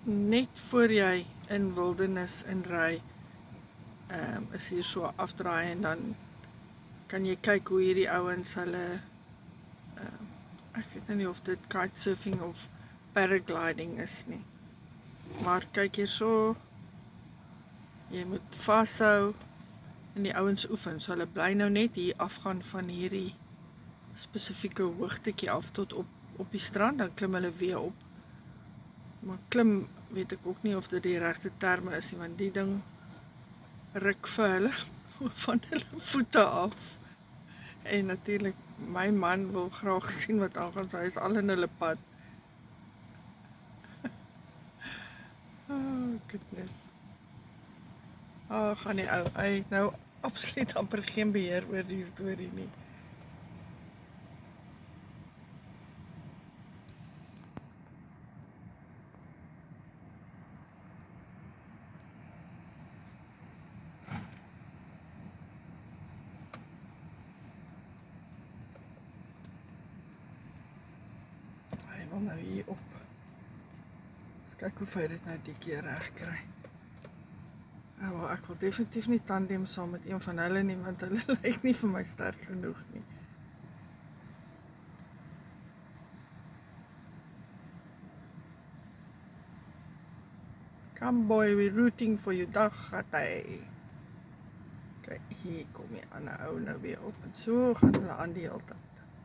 net voor jy in Wildernis inry, is hier so 'n afdraai en dan kan jy kyk hoe hierdie ouens hulle, ek weet nou nie of dit kitesurfing of paragliding is nie. Maar kyk hierso, jy moet vashou en die ouens oefen. So hulle bly nou net hier afgaan van hierdie spesifieke hoogtetjie af tot op die strand, dan klim hulle weer op. Maar klim weet ek ook nie of dit die regte terme is nie, want die ding ruk vir hulle van hulle voete af. En natuurlik, my man wil graag sien wat aangaan, so hy is al in hulle pad. Oh goodness. Gaan die ou, hy het nou absoluut amper geen beheer oor die storie nie. Hy wil nou hier op. Eens kyk hoe hy dit nou die keer reg kry. Wel, ek wil definitief nie tandem saam met een van hulle nie, want hulle lyk nie vir my sterk genoeg nie. Come boy, we're rooting for you, dag gaat hy. Kijk, hier kom die ander ou nou weer op en so gaan hulle aan die hele tyd.